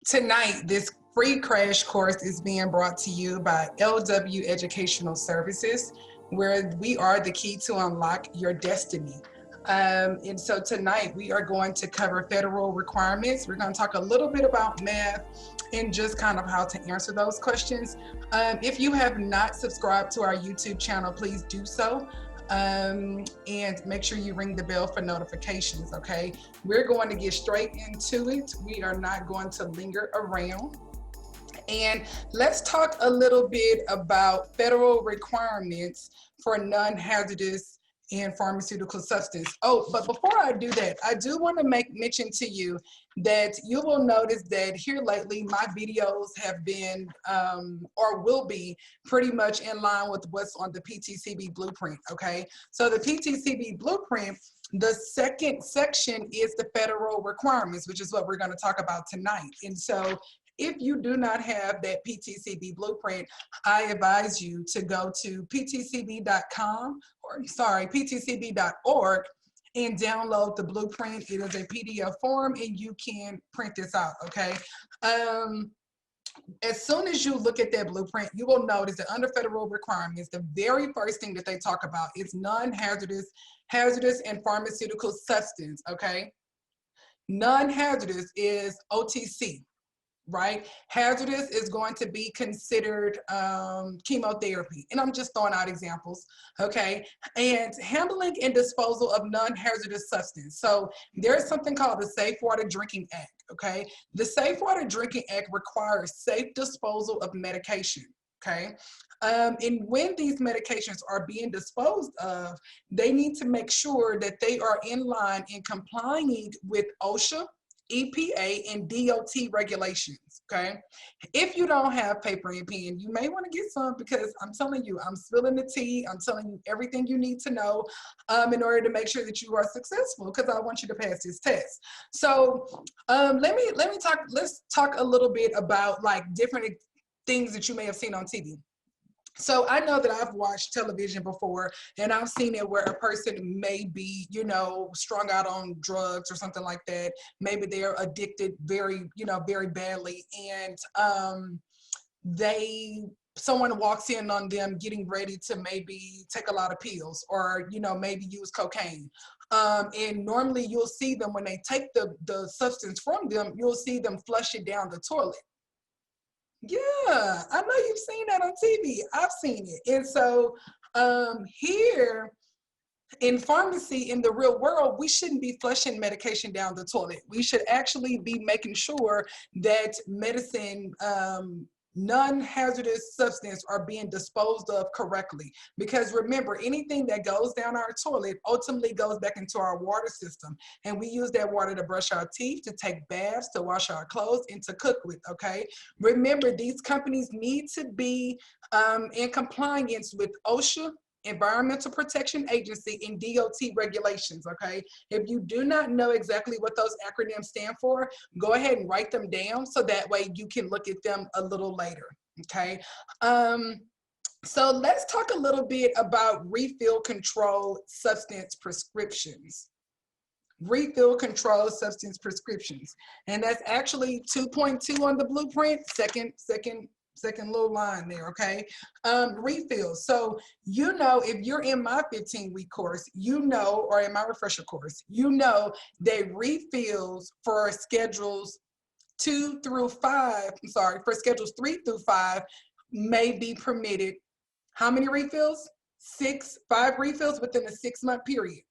Tonight, this free crash course is being brought to you by LW Educational Services, where we are the key to unlock your destiny. And so tonight we are going to cover federal requirements. We're going to talk a little bit about math and just kind of how to answer those questions. If you have not subscribed to our YouTube channel, please do so. And make sure you ring the bell for notifications, okay? We're going to get straight into it. We are not going to linger around. And let's talk a little bit about federal requirements for non-hazardous and pharmaceutical substance. Oh, but before I do that, I do want to make mention to you that you will notice that here lately my videos have been or will be pretty much in line with what's on the PTCB blueprint, okay? So the PTCB blueprint, the second section is the federal requirements, which is what we're going to talk about tonight. And so if you do not have that PTCB blueprint, I advise you to go to ptcb.org and download the blueprint. It is a PDF form and you can print this out, okay? As soon as you look at that blueprint, you will notice that under federal requirements, the very first thing that they talk about is non-hazardous, hazardous, and pharmaceutical substance, okay? Non-hazardous is OTC. Right? Hazardous is going to be considered chemotherapy. And I'm just throwing out examples, okay? And handling and disposal of non-hazardous substance. So there's something called the Safe Water Drinking Act, okay? The Safe Water Drinking Act requires safe disposal of medication, okay? And when these medications are being disposed of, they need to make sure that they are in line and complying with OSHA, EPA, and DOT regulations, okay? If you don't have paper and pen, you may want to get some because I'm telling you, I'm spilling the tea. I'm telling you everything you need to know in order to make sure that you are successful because I want you to pass this test. So let's talk a little bit about like different things that you may have seen on TV. So I know that I've watched television before and I've seen it where a person may be, you know, strung out on drugs or something like that. Maybe they're addicted very, you know, very badly. And someone walks in on them getting ready to maybe take a lot of pills or, you know, maybe use cocaine. And normally you'll see them when they take the substance from them, you'll see them flush it down the toilet. Yeah, I know you've seen that on TV. I've seen it. And so here in pharmacy, in the real world, we shouldn't be flushing medication down the toilet. We should actually be making sure that medicine, non-hazardous substance are being disposed of correctly. Because remember, anything that goes down our toilet ultimately goes back into our water system. And we use that water to brush our teeth, to take baths, to wash our clothes, and to cook with, okay? Remember, these companies need to be in compliance with OSHA, Environmental Protection Agency, and DOT regulations, okay? If you do not know exactly what those acronyms stand for, go ahead and write them down so that way you can look at them a little later, okay? So let's talk a little bit about refill control substance prescriptions. Refill control substance prescriptions. And that's actually 2.2 on the blueprint, second little line there, okay? Refills. So, you know, if you're in my 15-week course, you know, or in my refresher course, you know that refills for schedules 2 through 5, I'm sorry, for schedules 3 through 5 may be permitted. How many refills? 5 refills within a 6-month period.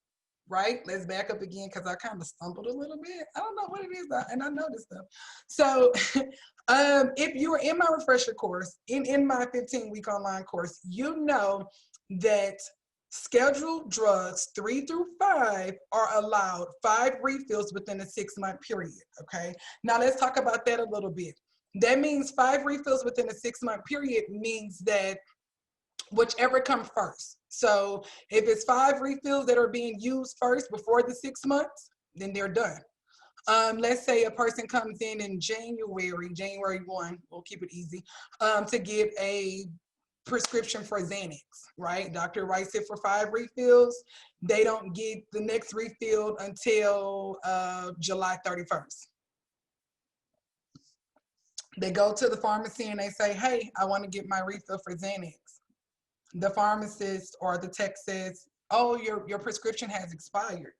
Right? Let's back up again because I kind of stumbled a little bit. I don't know what it is, and I know this stuff. So if you were in my refresher course, in my 15-week online course, you know that scheduled drugs 3 through 5 are allowed 5 refills within a 6-month period, okay? Now let's talk about that a little bit. That means 5 refills within a 6-month period means that whichever comes first. So if it's 5 refills that are being used first before the 6 months, then they're done. Let's say a person comes in January 1, we'll keep it easy, to get a prescription for Xanax, right? Doctor writes it for 5 refills. They don't get the next refill until July 31st. They go to the pharmacy and they say, hey, I want to get my refill for Xanax. The pharmacist or the tech says, oh, your prescription has expired.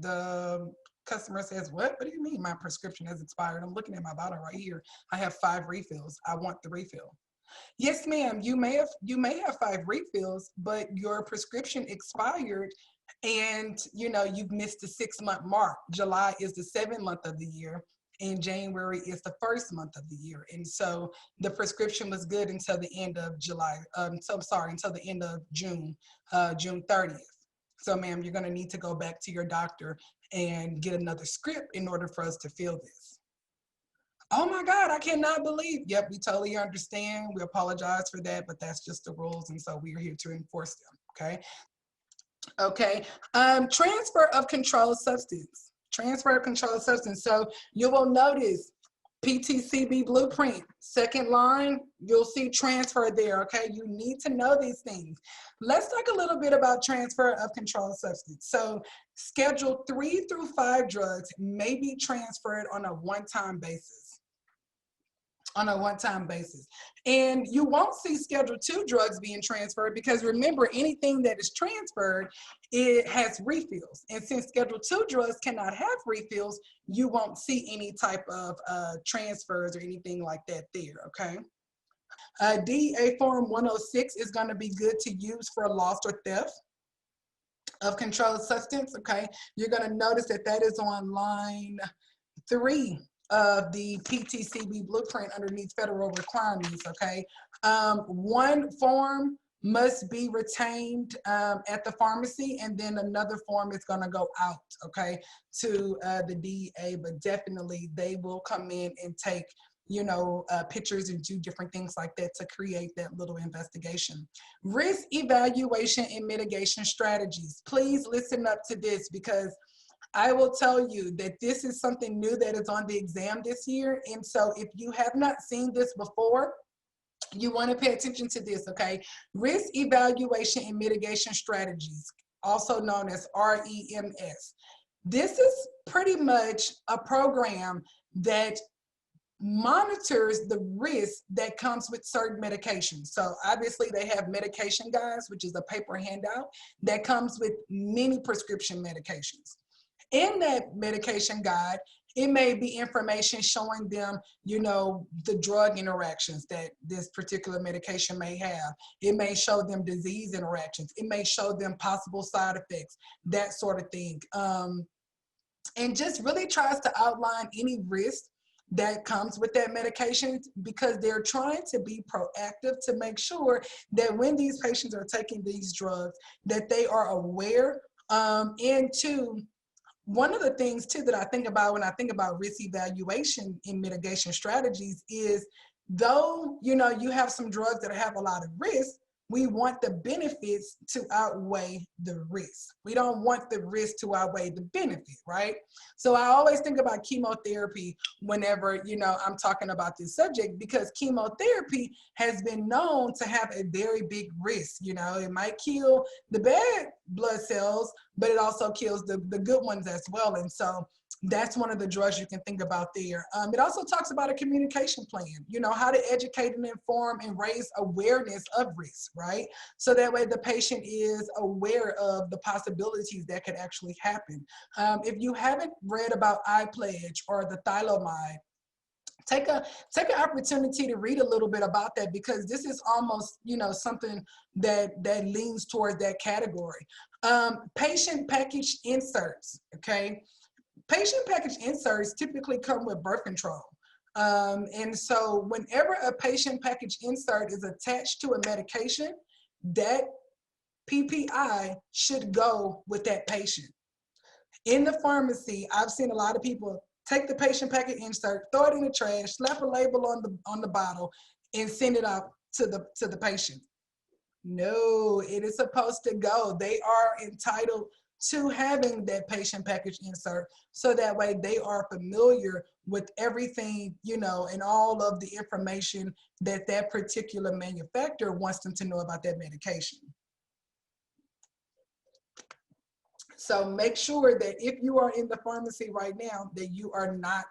The customer says, what do you mean my prescription has expired? I'm looking at my bottle right here. I have 5 refills. I want the refill. Yes, ma'am, you may have 5 refills, but your prescription expired and you've missed the 6-month mark. July is the 7th month of the year and January is the 1st month of the year. And so the prescription was good until the end of July. Until the end of June, June 30th. So ma'am, you're gonna need to go back to your doctor and get another script in order for us to fill this. Oh my God, I cannot believe. Yep, we totally understand. We apologize for that, but that's just the rules. And so we are here to enforce them, okay? Okay, transfer of controlled substance. Transfer of controlled substance. So you will notice PTCB blueprint, second line, you'll see transfer there, okay? You need to know these things. Let's talk a little bit about transfer of controlled substance. So Schedule 3 through 5 drugs may be transferred on a one-time basis. And you won't see Schedule 2 drugs being transferred because remember, anything that is transferred, it has refills. And since Schedule 2 drugs cannot have refills, you won't see any type of transfers or anything like that there, okay? DEA Form 106 is gonna be good to use for loss or theft of controlled substance, okay? You're gonna notice that that is on line 3 of the PTCB blueprint underneath federal requirements, okay? One form must be retained at the pharmacy and then another form is gonna go out, okay, to the DEA, but definitely they will come in and take pictures and do different things like that to create that little investigation. Risk evaluation and mitigation strategies. Please listen up to this because I will tell you that this is something new that is on the exam this year. And so if you have not seen this before, you want to pay attention to this, okay? Risk evaluation and mitigation strategies, also known as REMS. This is pretty much a program that monitors the risk that comes with certain medications. So obviously they have medication guides, which is a paper handout that comes with many prescription medications. In that medication guide, it may be information showing them, the drug interactions that this particular medication may have. It may show them disease interactions. It may show them possible side effects, that sort of thing. And just really tries to outline any risk that comes with that medication because they're trying to be proactive to make sure that when these patients are taking these drugs, that they are aware. And two, one of the things too that I think about when I think about risk evaluation and mitigation strategies is though, you have some drugs that have a lot of risk, we want the benefits to outweigh the risk. We don't want the risk to outweigh the benefit, right? So I always think about chemotherapy whenever, I'm talking about this subject because chemotherapy has been known to have a very big risk. It might kill the bad blood cells, but it also kills the good ones as well. And so that's one of the drugs you can think about there. It also talks about a communication plan, how to educate and inform and raise awareness of risk, right? So that way the patient is aware of the possibilities that could actually happen. If you haven't read about iPledge or the thalidomide, take an opportunity to read a little bit about that because this is almost, something that leans towards that category. Patient package inserts, okay? Patient package inserts typically come with birth control. And so whenever a patient package insert is attached to a medication, that PPI should go with that patient. In the pharmacy, I've seen a lot of people take the patient package insert, throw it in the trash, slap a label on the bottle, and send it out to the patient. No, it is supposed to go. They are entitled to having that patient package insert so that way they are familiar with everything, and all of the information that that particular manufacturer wants them to know about that medication. So make sure that if you are in the pharmacy right now that you are not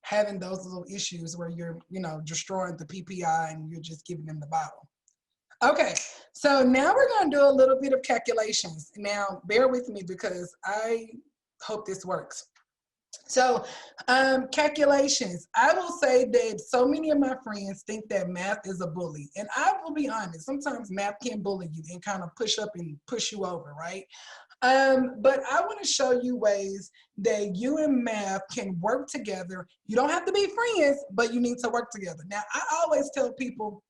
having those little issues where you're, you know, destroying the PPI and you're just giving them the bottle. Okay, so now we're going to do a little bit of calculations. Now, bear with me because I hope this works. So, calculations. I will say that so many of my friends think that math is a bully. And I will be honest, sometimes math can bully you and kind of push up and push you over, right? But I want to show you ways that you and math can work together. You don't have to be friends, but you need to work together. Now, I always tell people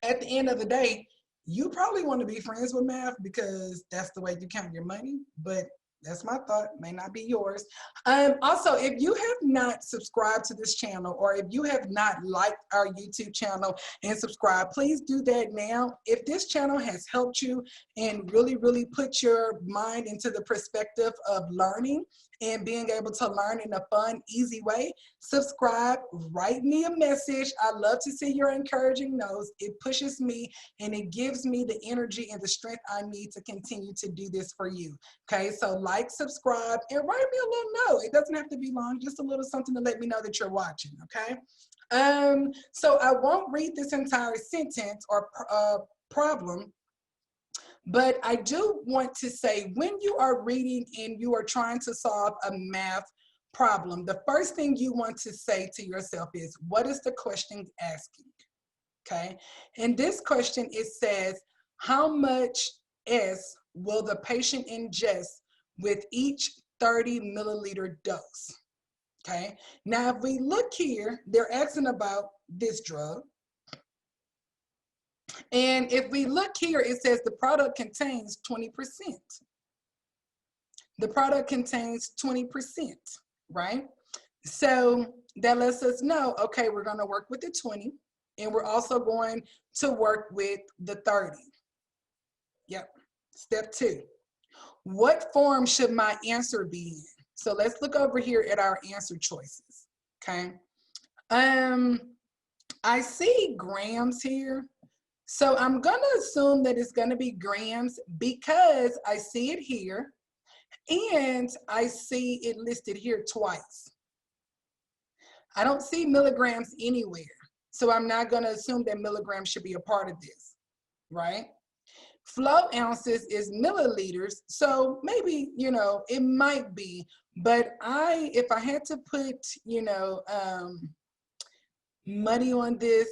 at the end of the day, you probably want to be friends with math because that's the way you count your money, but that's my thought, may not be yours. Also, if you have not subscribed to this channel or if you have not liked our YouTube channel and subscribed, please do that now. If this channel has helped you and really, really put your mind into the perspective of learning and being able to learn in a fun, easy way, subscribe, write me a message. I love to see your encouraging notes. It pushes me and it gives me the energy and the strength I need to continue to do this for you. Okay, so like, subscribe, and write me a little note. It doesn't have to be long, just a little something to let me know that you're watching, okay? So I won't read this entire sentence or problem, but I do want to say when you are reading and you are trying to solve a math problem, the first thing you want to say to yourself is, what is the question asking? Okay, in this question, it says, how much S will the patient ingest with each 30 milliliter dose? Okay, now if we look here, they're asking about this drug. And if we look here, it says the product contains 20%. The product contains 20%, right? So that lets us know, okay, we're going to work with the 20, and we're also going to work with the 30. Yep. Step 2. What form should my answer be in? So let's look over here at our answer choices. Okay. I see grams here. So I'm going to assume that it's going to be grams because I see it here and I see it listed here twice. I don't see milligrams anywhere. So I'm not going to assume that milligrams should be a part of this, right? Flow ounces is milliliters. So maybe, you know, it might be, but if I had to put, you know, money on this,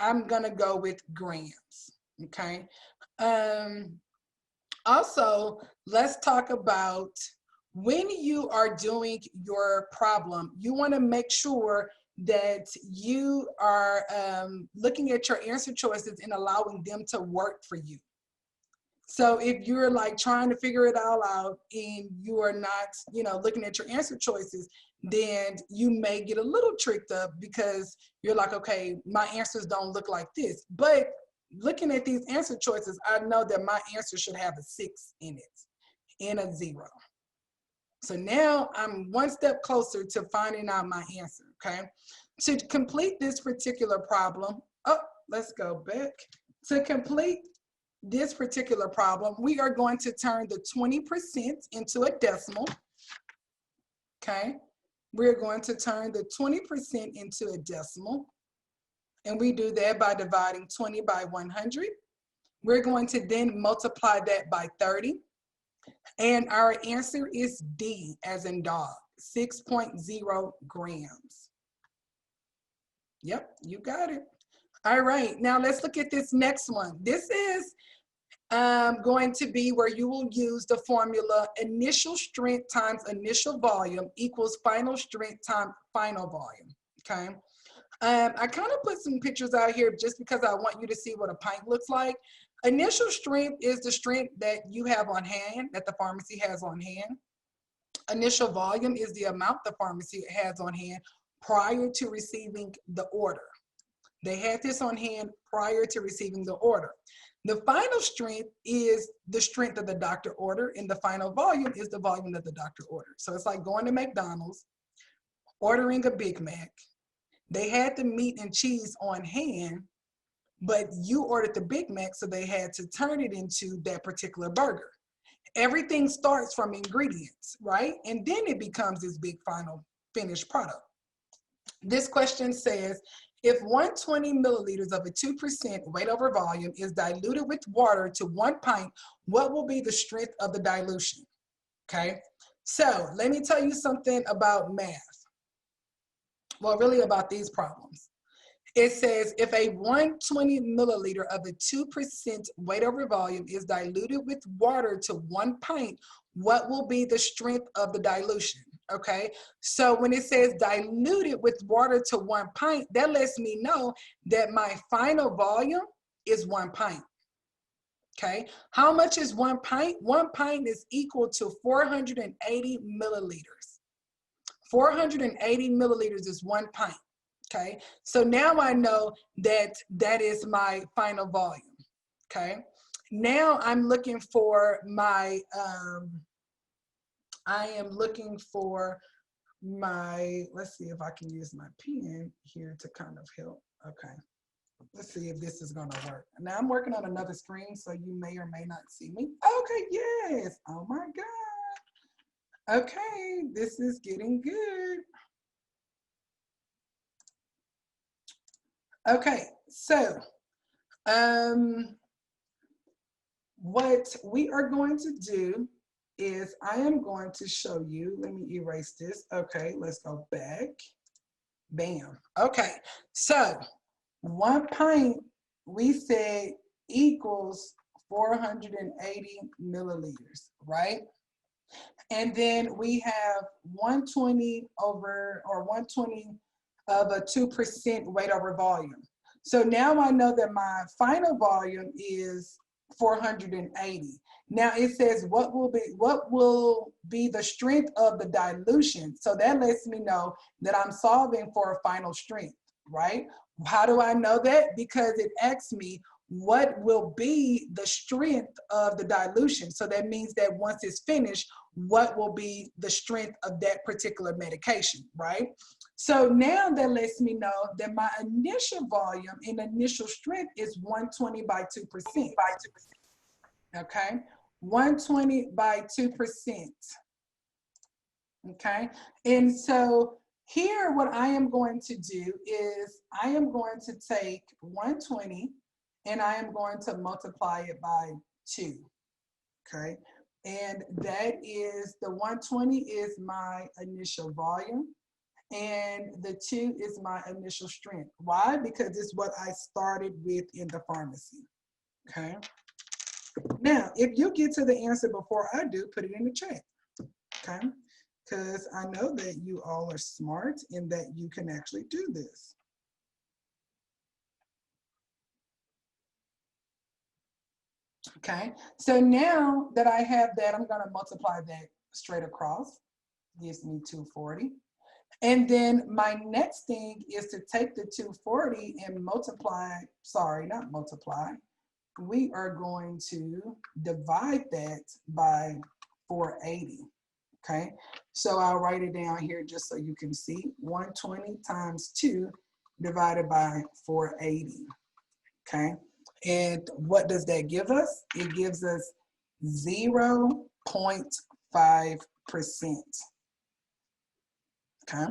I'm going to go with grams, okay? Also, let's talk about when you are doing your problem, you want to make sure that you are looking at your answer choices and allowing them to work for you. So if you're like trying to figure it all out and you are not, you know, looking at your answer choices, then you may get a little tricked up because you're like, okay, my answers don't look like this. But looking at these answer choices, I know that my answer should have a 6 in it and a 0. So now I'm one step closer to finding out my answer, okay? To complete this particular problem, let's go back. To complete this particular problem, we are going to turn the 20% into a decimal, okay? We're going to turn the 20% into a decimal, and we do that by dividing 20 by 100. We're going to then multiply that by 30, and our answer is D as in dog, 6.0 grams. Yep, you got it. All right, now let's look at this next one. This is going to be where you will use the formula initial strength times initial volume equals final strength times final volume, okay? I kind of put some pictures out here just because I want you to see what a pint looks like. Initial strength is the strength that you have on hand, that the pharmacy has on hand. Initial volume is the amount the pharmacy has on hand prior to receiving the order. They had this on hand prior to receiving the order. The final strength is the strength of the doctor order, and the final volume is the volume that the doctor ordered. So it's like going to McDonald's, ordering a Big Mac. They had the meat and cheese on hand, but you ordered the Big Mac, so they had to turn it into that particular burger. Everything starts from ingredients, right? And then it becomes this big final finished product. This question says, if 120 milliliters of a 2% weight over volume is diluted with water to 1 pint, what will be the strength of the dilution? Okay, so let me tell you something about math. Well, really about these problems. It says if a 120 milliliter of a 2% weight over volume is diluted with water to 1 pint, what will be the strength of the dilution? Okay, so when it says diluted with water to 1 pint, that lets me know that my final volume is 1 pint. Okay, how much is 1 pint? 1 pint is equal to 480 milliliters. 480 milliliters is 1 pint. Okay, so now I know that that is my final volume. Okay, now I'm looking for my, let's see if I can use my pen here to kind of help. Okay, let's see if this is gonna work. Now I'm working on another screen, so you may or may not see me. Okay, yes, oh my God. Okay, this is getting good. Okay, so what we are going to do is I am going to show you, let me erase this. Okay, let's go back. Bam. Okay, so 1 pint we said equals 480 milliliters, right? And then we have 120 of a 2% weight over volume. So now I know that my final volume is 480. Now it says what will be the strength of the dilution. So that lets me know that I'm solving for a final strength, right? How do I know that? Because it asks me what will be the strength of the dilution. So that means that once it's finished, what will be the strength of that particular medication, right? So now that lets me know that my initial volume and initial strength is 120 by 2%. Okay, 120 by 2%. Okay, and so here what I am going to do is I am going to take 120 and I am going to multiply it by 2. Okay, and that is, the 120 is my initial volume and the 2 is my initial strength. Why? Because it's what I started with in the pharmacy. Okay, now if you get to the answer before I do, put it in the chat. Okay, because I know that you all are smart and that you can actually do this. Okay, so now that I have that, I'm going to multiply that straight across. Gives me 240. And then my next thing is to take the 240 and multiply, sorry, not multiply. We are going to divide that by 480. Okay, so I'll write it down here just so you can see. 120 times 2 divided by 480. Okay, and what does that give us? It gives us 0.5%. Okay,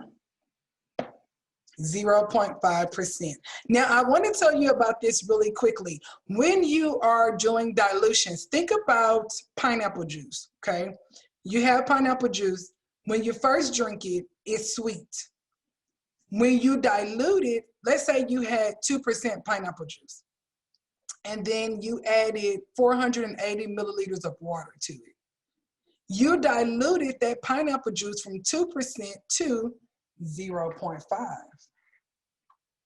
0.5%. Now I want to tell you about this really quickly. When you are doing dilutions, think about pineapple juice. Okay, you have pineapple juice. When you first drink it, it's sweet. When you dilute it, let's say you had 2% pineapple juice, and then you added 480 milliliters of water to it. You diluted that pineapple juice from 2% to 0.5.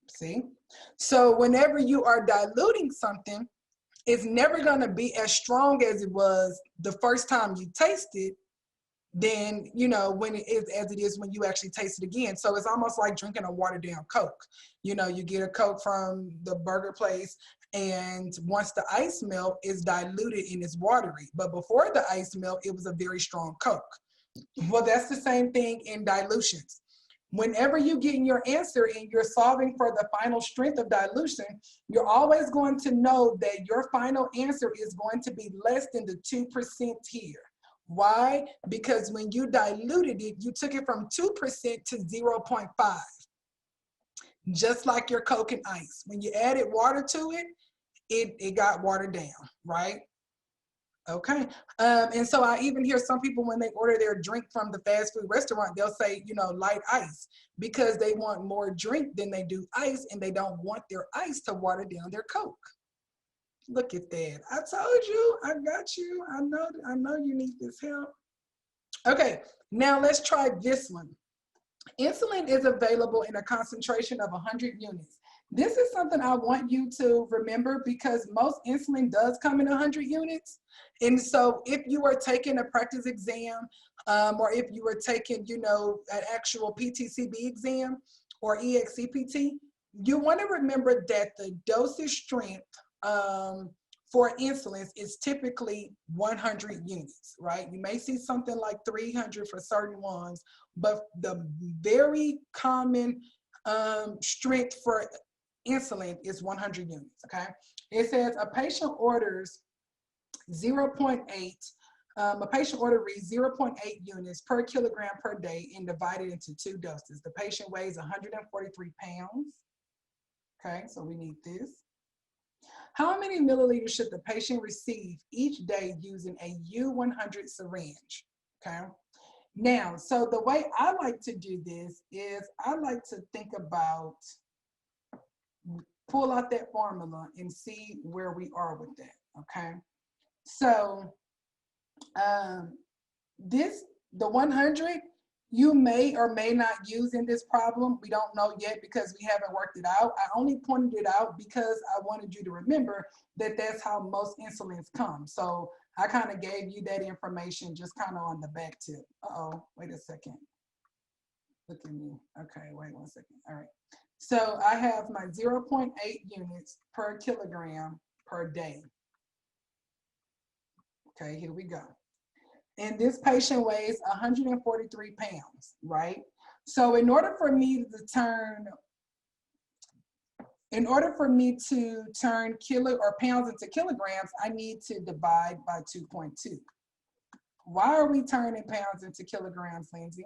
See? So whenever you are diluting something, it's never going to be as strong as it was the first time you taste it, than, you know, when it is as it is when you actually taste it again. So it's almost like drinking a watered down Coke. You know, you get a Coke from the burger place, and once the ice melt, is diluted and it's watery. But before the ice melt, it was a very strong Coke. Well, that's the same thing in dilutions. Whenever you get in your answer and you're solving for the final strength of dilution, you're always going to know that your final answer is going to be less than the 2% here. Why? Because when you diluted it, you took it from 2% to 0.5. just like your Coke and ice. When you added water to it, it got watered down, right? Okay. And so I even hear some people when they order their drink from the fast food restaurant, they'll say, you know, light ice, because they want more drink than they do ice, and they don't want their ice to water down their Coke. Look at that. I told you, I got you. I know you need this help. Okay, now let's try this one. Insulin is available in a concentration of 100 units. This is something I want you to remember, because most insulin does come in 100 units. And so if you are taking a practice exam, or if you were taking, you know, an actual PTCB exam or EXCPT, you want to remember that the dosage strength for insulin is typically 100 units, right? You may see something like 300 for certain ones, but the very common strength for insulin is 100 units, okay? It says a patient orders 0.8, a patient order reads 0.8 units per kilogram per day and divided into 2 doses. The patient weighs 143 pounds, okay? So we need this. How many milliliters should the patient receive each day using a U100 syringe, okay? Now, so the way I like to do this is I like to think about, pull out that formula and see where we are with that, okay? So the 100, you may or may not use in this problem. We don't know yet because we haven't worked it out. I only pointed it out because I wanted you to remember that that's how most insulins come. So I kind of gave you that information just kind of on the back tip. Uh-oh, wait a second. Look at me. Okay, wait 1 second. All right. So I have my 0.8 units per kilogram per day. Okay, here we go. And this patient weighs 143 pounds, right? So in order for me to turn kilo or pounds into kilograms, I need to divide by 2.2. Why are we turning pounds into kilograms, Lindsay?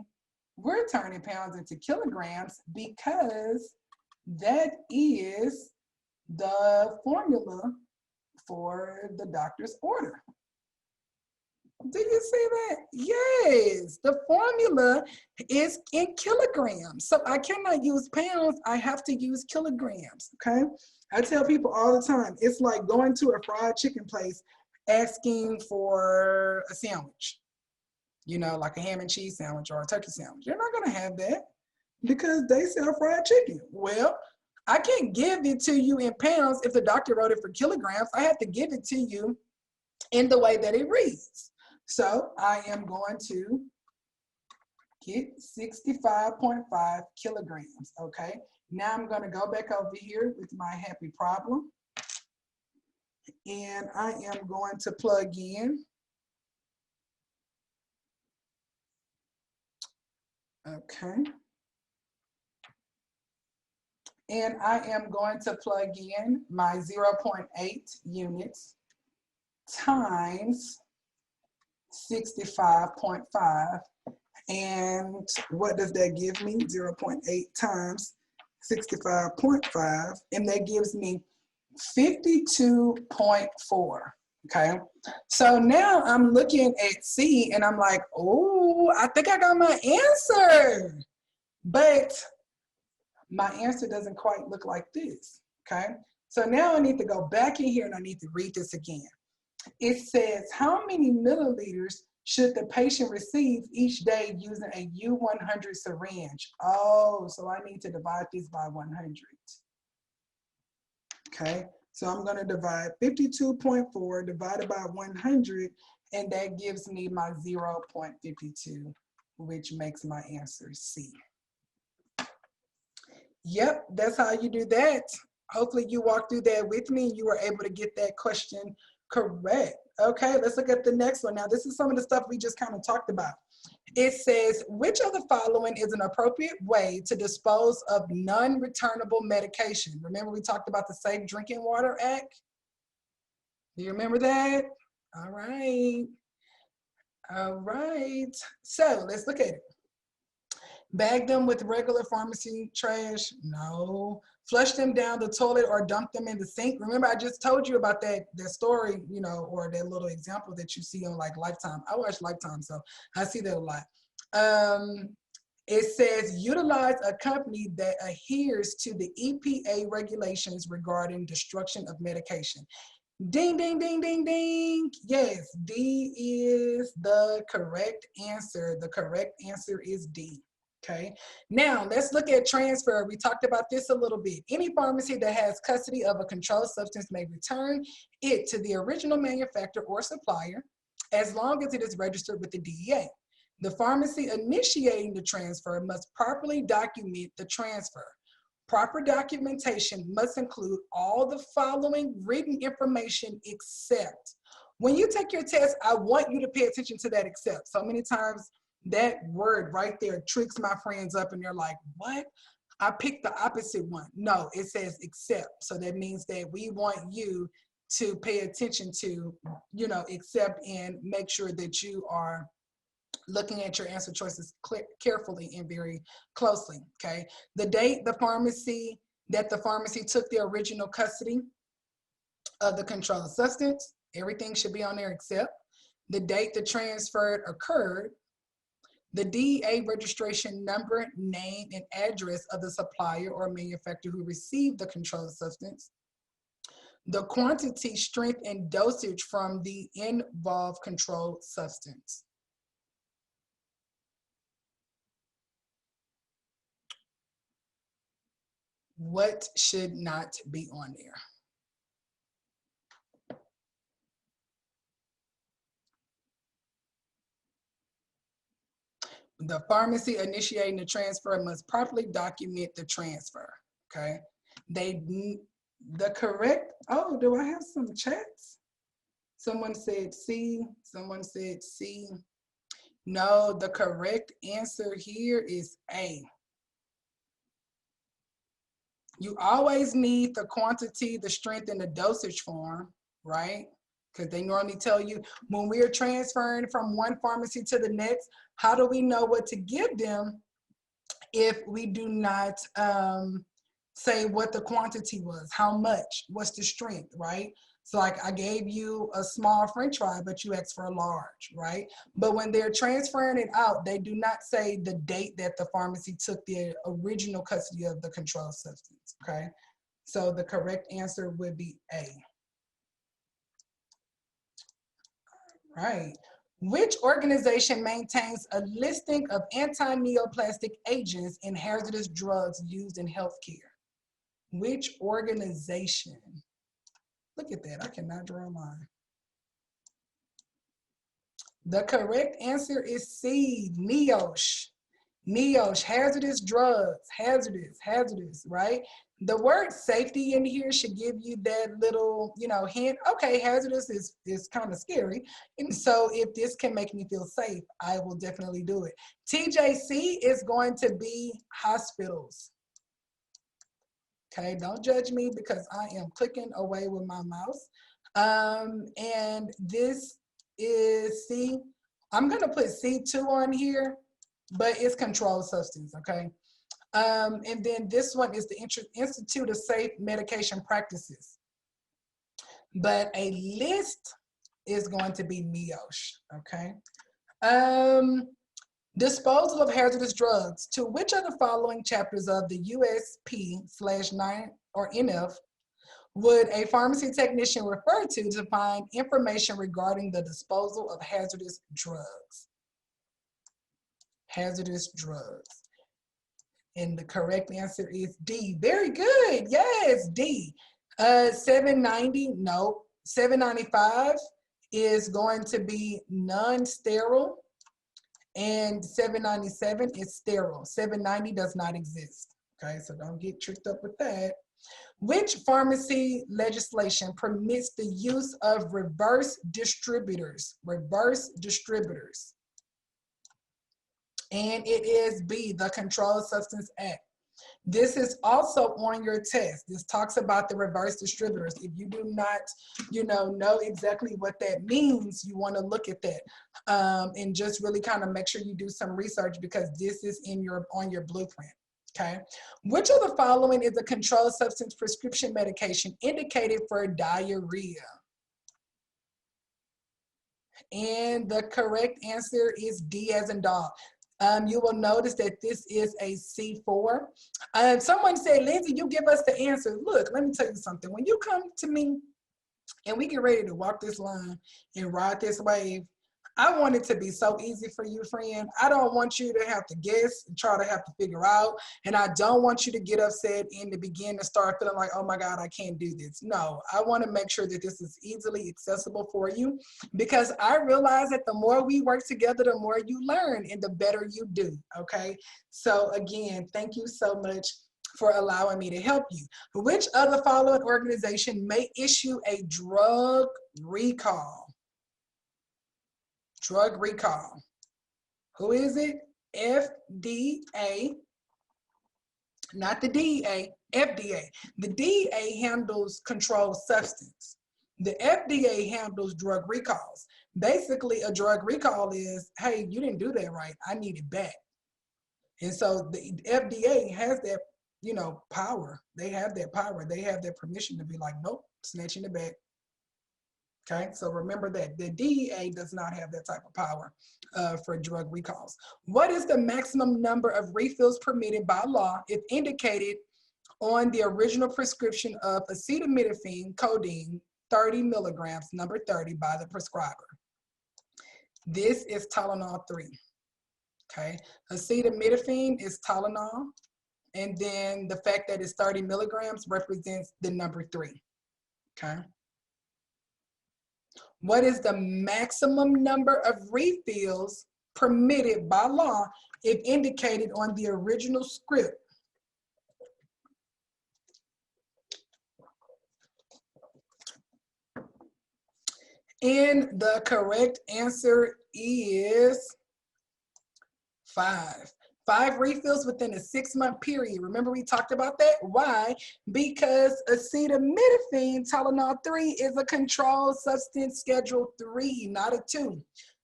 We're turning pounds into kilograms because that is the formula for the doctor's order. Do you see that? Yes, the formula is in kilograms. So I cannot use pounds, I have to use kilograms, okay? I tell people all the time, it's like going to a fried chicken place asking for a sandwich, you know, like a ham and cheese sandwich or a turkey sandwich. You're not gonna have that because they sell fried chicken. Well, I can't give it to you in pounds if the doctor wrote it for kilograms. I have to give it to you in the way that it reads. So I am going to get 65.5 kilograms, okay? Now I'm gonna go back over here with my happy problem. And I am going to plug in. Okay. And I am going to plug in my 0.8 units times 65.5. And what does that give me? 0.8 times 65.5. And that gives me 52.4. Okay. So now I'm looking at C and I'm like, oh, I think I got my answer. But my answer doesn't quite look like this. Okay. So now I need to go back in here and I need to read this again. It says, how many milliliters should the patient receive each day using a U100 syringe? Oh, so I need to divide this by 100. Okay, so I'm going to divide 52.4 divided by 100, and that gives me my 0.52, which makes my answer C. Yep, that's how you do that. Hopefully you walked through that with me and you were able to get that question correct. Okay, let's look at the next one. Now, this is some of the stuff we just kind of talked about. It says, which of the following is an appropriate way to dispose of non-returnable medication? Remember we talked about the Safe Drinking Water Act? Do you remember that? All right. All right. So let's look at it. Bag them with regular pharmacy trash? No. Flush them down the toilet or dump them in the sink? Remember, I just told you about that story, you know, or that little example that you see on like Lifetime. I watch Lifetime, so I see that a lot. It says utilize a company that adheres to the EPA regulations regarding destruction of medication. Ding, ding, ding, ding, ding. Yes, D is the correct answer. The correct answer is D. Okay, now let's look at transfer. We talked about this a little bit. Any pharmacy that has custody of a controlled substance may return it to the original manufacturer or supplier as long as it is registered with the DEA. The pharmacy initiating the transfer must properly document the transfer. Proper documentation must include all the following written information except. When you take your test, I want you to pay attention to that except. So many times that word right there tricks my friends up and they're like, what? I picked the opposite one. No, it says except. So that means that we want you to pay attention to, you know, except, and make sure that you are looking at your answer choices carefully and very closely, okay? The date the pharmacy took the original custody of the controlled substance, everything should be on there except. The date the transfer occurred, the DEA registration number, name, and address of the supplier or manufacturer who received the controlled substance, the quantity, strength, and dosage from the involved controlled substance. What should not be on there? The pharmacy initiating the transfer must properly document the transfer, okay? The correct, oh, do I have some chats? Someone said C, someone said C. No, the correct answer here is A. You always need the quantity, the strength, and the dosage form, right? Because they normally tell you when we're transferring from one pharmacy to the next, how do we know what to give them if we do not say what the quantity was, how much, what's the strength, right? So like I gave you a small French fry, but you asked for a large, right? But when they're transferring it out, they do not say the date that the pharmacy took the original custody of the controlled substance, okay? So the correct answer would be A. Right. Which organization maintains a listing of anti-neoplastic agents and hazardous drugs used in healthcare? Which organization? Look at that, I cannot draw a line. The correct answer is C, Niosh. Niosh, hazardous drugs, hazardous, right? The word safety in here should give you that little, you know, hint. Okay, hazardous is kind of scary. And so if this can make me feel safe, I will definitely do it. TJC is going to be hospitals. Okay, don't judge me because I am clicking away with my mouse. And this is C. I'm gonna put C2 on here, but it's controlled substance, okay? And then this one is the Institute of Safe Medication Practices. But a list is going to be Niosh, okay? Disposal of hazardous drugs. To which of the following chapters of the USP/9 or NF would a pharmacy technician refer to find information regarding the disposal of hazardous drugs? Hazardous drugs. And the correct answer is D. Very good. Yes, D. 790, no. 795 is going to be non-sterile. And 797 is sterile. 790 does not exist. Okay, so don't get tricked up with that. Which pharmacy legislation permits the use of reverse distributors? Reverse distributors. And it is B, the Controlled Substance Act. This is also on your test. This talks about the reverse distributors. If you do not, know exactly what that means, you want to look at that and just really kind of make sure you do some research, because this is on your blueprint. Okay. Which of the following is a controlled substance prescription medication indicated for diarrhea? And the correct answer is D as in dog. You will notice that this is a C4. Someone said, Lindsay, you give us the answer. Look, let me tell you something. When you come to me and we get ready to walk this line and ride this wave, I want it to be so easy for you, friend. I don't want you to have to guess and try to have to figure out. And I don't want you to get upset and to begin to start feeling like, oh my God, I can't do this. No, I want to make sure that this is easily accessible for you, because I realize that the more we work together, the more you learn and the better you do. Okay. So again, thank you so much for allowing me to help you. Which of the following organization may issue a drug recall? Drug recall. Who is it? FDA, not the DEA, FDA. The DEA handles controlled substance. The FDA handles drug recalls. Basically, a drug recall is, hey, you didn't do that right. I need it back. And so the FDA has that, power. They have that power. They have that permission to be like, nope, snatching it back. Okay, so remember that the DEA does not have that type of power for drug recalls. What is the maximum number of refills permitted by law if indicated on the original prescription of acetaminophen codeine 30 milligrams, number 30, by the prescriber? This is Tylenol 3. Okay, acetaminophen is Tylenol, and then the fact that it's 30 milligrams represents the number 3. Okay. What is the maximum number of refills permitted by law if indicated on the original script? And the correct answer is 5. 5 refills within a 6-month period. Remember we talked about that? Why? Because acetaminophen, Tylenol 3, is a controlled substance schedule 3, not a 2.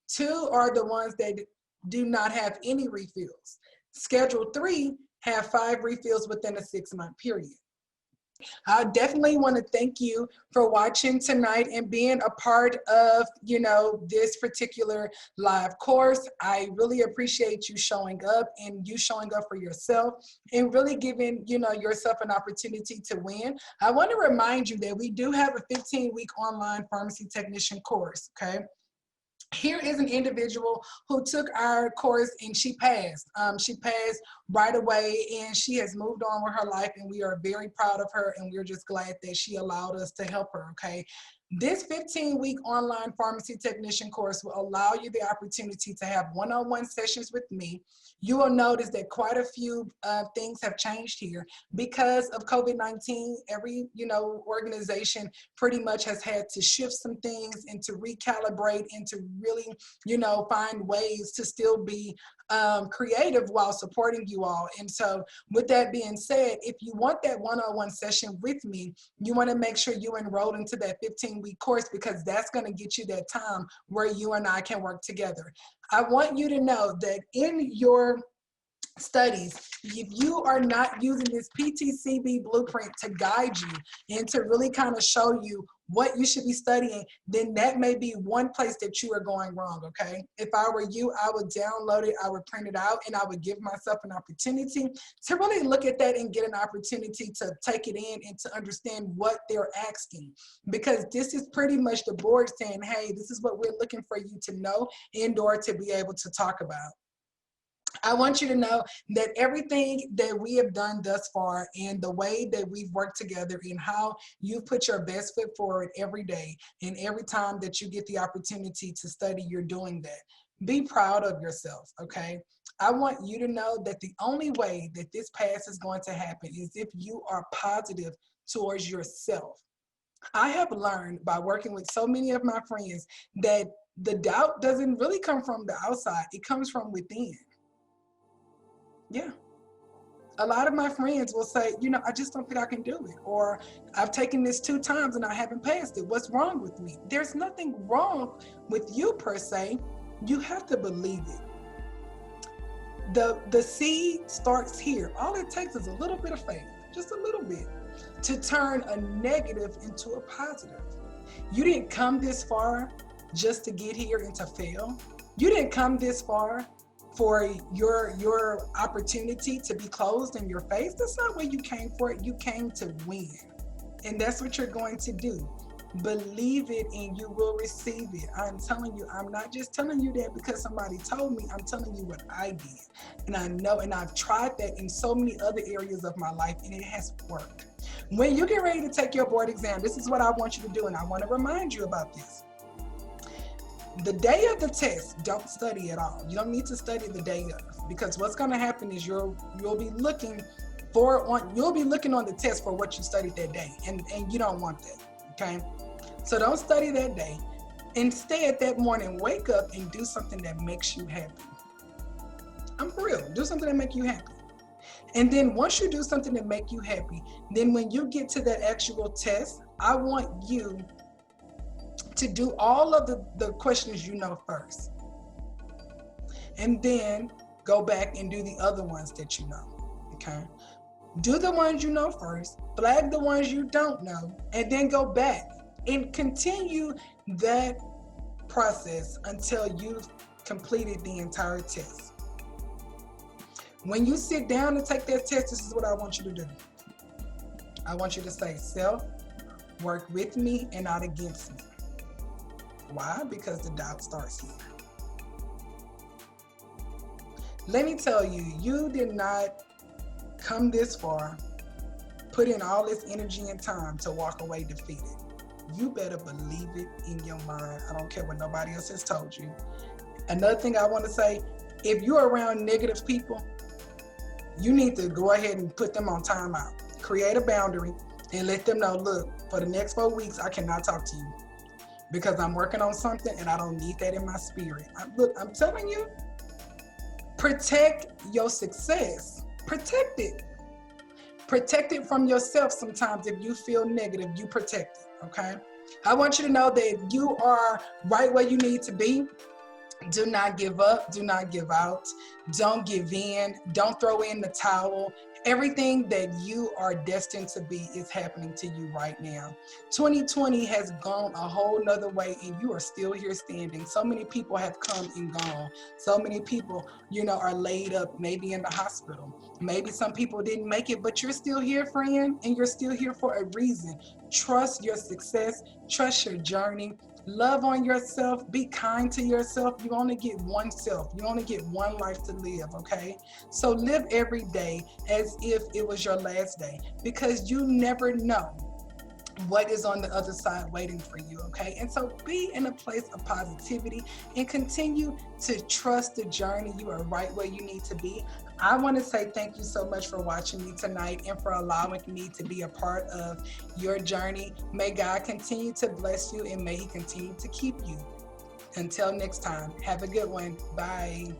2 are the ones that do not have any refills. Schedule 3 have 5 refills within a 6-month period. I definitely want to thank you for watching tonight and being a part of, this particular live course. I really appreciate you showing up and you showing up for yourself and really giving, yourself an opportunity to win. I want to remind you that we do have a 15-week online pharmacy technician course, okay? Here is an individual who took our course and she passed. She passed right away and she has moved on with her life, and we are very proud of her, and we're just glad that she allowed us to help her, okay? This 15-week online pharmacy technician course will allow you the opportunity to have one-on-one sessions with me. You will notice that quite a few things have changed here because of COVID-19. Every, organization pretty much has had to shift some things and to recalibrate and to really, find ways to still be creative while supporting you all. And so with that being said, if you want that one-on-one session with me, you want to make sure you enroll into that 15-week course, because that's going to get you that time where you and I can work together. I want you to know that in your studies, if you are not using this PTCB blueprint to guide you and to really kind of show you what you should be studying, then that may be one place that you are going wrong, okay? If I were you, I would download it, I would print it out, and I would give myself an opportunity to really look at that and get an opportunity to take it in and to understand what they're asking. Because this is pretty much the board saying, hey, this is what we're looking for you to know and or to be able to talk about. I want you to know that everything that we have done thus far and the way that we've worked together and how you put your best foot forward every day, and every time that you get the opportunity to study, you're doing that. Be proud of yourself, okay? I want you to know that the only way that this pass is going to happen is if you are positive towards yourself. I have learned by working with so many of my friends that the doubt doesn't really come from the outside, it comes from within. Yeah. A lot of my friends will say, you know, I just don't think I can do it. Or I've taken this 2 times and I haven't passed it. What's wrong with me? There's nothing wrong with you per se. You have to believe it. The seed starts here. All it takes is a little bit of faith, just a little bit, to turn a negative into a positive. You didn't come this far just to get here and to fail. You didn't come this far for your opportunity to be closed in your face. That's not what you came for. You came to win. And that's what you're going to do. Believe it and you will receive it. I'm telling you, I'm not just telling you that because somebody told me. I'm telling you what I did. And I know, and I've tried that in so many other areas of my life, and it has worked. When you get ready to take your board exam, this is what I want you to do, and I want to remind you about this. The day of the test, don't study at all. You don't need to study the day of, because what's going to happen is you'll be looking on the test for what you studied that day, and you don't want that. Okay, so don't study that day. Instead, that morning, wake up and do something that makes you happy. I'm for real. Do something that makes you happy. And then once you do something that makes you happy, then when you get to that actual test, I want you to do all of the questions you know first. And then go back and do the other ones that you know, okay? Do the ones you know first, flag the ones you don't know, and then go back and continue that process until you've completed the entire test. When you sit down to take that test, this is what I want you to do. I want you to say, self, work with me and not against me. Why? Because the doubt starts here. Let me tell you, you did not come this far, put in all this energy and time to walk away defeated. You better believe it in your mind. I don't care what nobody else has told you. Another thing I want to say, if you're around negative people, you need to go ahead and put them on timeout. Create a boundary and let them know, look, for the next 4 weeks, I cannot talk to you because I'm working on something and I don't need that in my spirit. I'm telling you, protect your success. Protect it. Protect it from yourself sometimes. If you feel negative, you protect it, okay? I want you to know that you are right where you need to be. Do not give up. Do not give out. Don't give in. Don't throw in the towel. Everything that you are destined to be is happening to you right now. 2020 has gone a whole nother way and you are still here standing. So many people have come and gone. So many people, are laid up, maybe in the hospital. Maybe some people didn't make it, but you're still here, friend, and you're still here for a reason. Trust your success. Trust your journey. Love on yourself. Be kind to yourself. You only get one self. You only get one life to live, okay? So live every day as if it was your last day, because you never know what is on the other side waiting for you, okay? And so be in a place of positivity and continue to trust the journey. You are right where you need to be. I want to say thank you so much for watching me tonight and for allowing me to be a part of your journey. May God continue to bless you and may He continue to keep you. Until next time, have a good one. Bye.